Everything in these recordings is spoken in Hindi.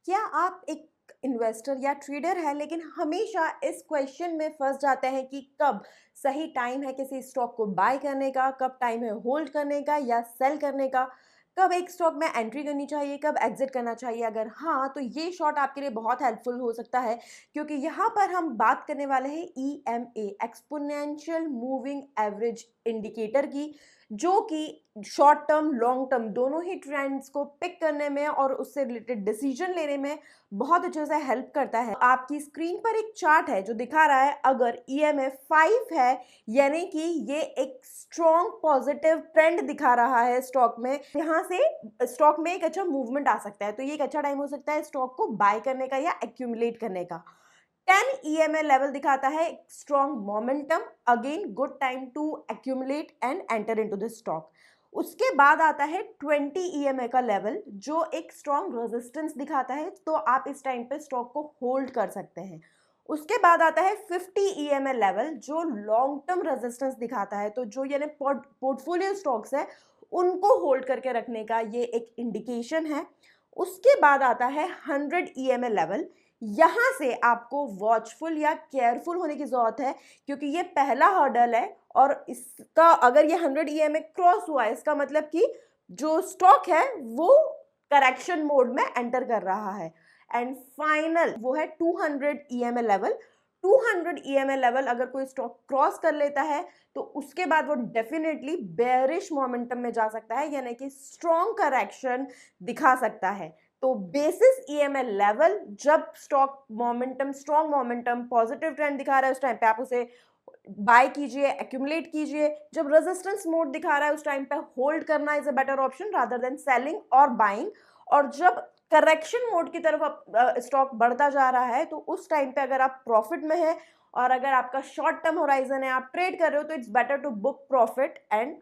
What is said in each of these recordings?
क्या आप एक इन्वेस्टर या ट्रेडर है लेकिन हमेशा इस क्वेश्चन में फंस जाते हैं कि कब सही टाइम है किसी स्टॉक को बाय करने का, कब टाइम है होल्ड करने का या सेल करने का, कब एक स्टॉक में एंट्री करनी चाहिए, कब एग्जिट करना चाहिए? अगर हाँ, तो ये शॉर्ट आपके लिए बहुत हेल्पफुल हो सकता है, क्योंकि यहाँ पर हम बात करने वाले हैं EMA, exponential moving average indicator की, जो कि शॉर्ट टर्म, लॉन्ग टर्म दोनों ही ट्रेंड्स को पिक करने में और उससे रिलेटेड डिसीजन लेने में बहुत अच्छे से हेल्प करता है। आपकी स्क्रीन पर एक चार्ट है जो दिखा रहा है, अगर ईएमए 5 है यानी कि ये एक स्ट्रॉन्ग पॉजिटिव ट्रेंड दिखा रहा है स्टॉक में, यहाँ से स्टॉक में एक अच्छा मूवमेंट आ सकता है। तो ये एक अच्छा टाइम हो सकता है स्टॉक को बाय करने का या एक्यूमुलेट करने का। 10 ईएमए लेवल दिखाता है strong momentum, again good time to accumulate and enter into the stock. उसके बाद आता है 20 ईएमए का लेवल, जो एक स्ट्रॉन्ग रेजिस्टेंस दिखाता है, तो आप इस टाइम पे स्टॉक को होल्ड कर सकते हैं। उसके बाद आता है 50 ईएमए लेवल, जो लॉन्ग टर्म रेजिस्टेंस दिखाता है, तो जो यानी पोर्टफोलियो स्टॉक्स है उनको होल्ड करके रखने का ये एक इंडिकेशन है। उसके बाद आता है 100 ईएमए लेवल। यहाँ से आपको वॉचफुल या केयरफुल होने की ज़रूरत है, क्योंकि ये पहला हर्डल है और इसका अगर ये 100 ईएमए क्रॉस हुआ है, इसका मतलब कि जो स्टॉक है वो करेक्शन मोड में एंटर कर रहा है। एंड फाइनल वो है 200 ईएमए लेवल। 200 ईएमए लेवल अगर कोई स्टॉक क्रॉस कर लेता है तो उसके बाद वो डेफिनेटली बेयरिश मोमेंटम में जा सकता है, यानी कि स्ट्रॉन्ग करेक्शन दिखा सकता है। तो बेसिस ईएमए लेवल, जब stock momentum, strong momentum, positive trend दिखा रहा है, उस टाइम पे आप उसे बाय कीजिए, एक्यूमुलेट कीजिए। जब रेजिस्टेंस मोड दिखा रहा है उस टाइम पे होल्ड करना is a better option rather than selling और बाइंग। और जब करेक्शन मोड की तरफ स्टॉक बढ़ता जा रहा है तो उस टाइम पे अगर आप प्रॉफिट में है और अगर आपका शॉर्ट टर्म होराइजन है, आप ट्रेड कर रहे हो, तो it's better to book profit and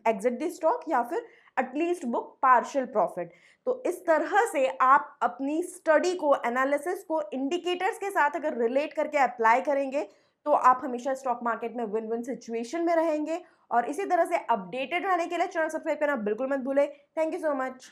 exit the stock, या फिर एटलीस्ट बुक पार्शियल प्रॉफिट। तो इस तरह से आप अपनी स्टडी को, एनालिसिस को इंडिकेटर्स के साथ अगर रिलेट करके अप्लाई करेंगे तो आप हमेशा स्टॉक मार्केट में विन विन सिचुएशन में रहेंगे। और इसी तरह से अपडेटेड रहने के लिए चैनल सब्सक्राइब करना बिल्कुल मत भूलें। Thank you so much.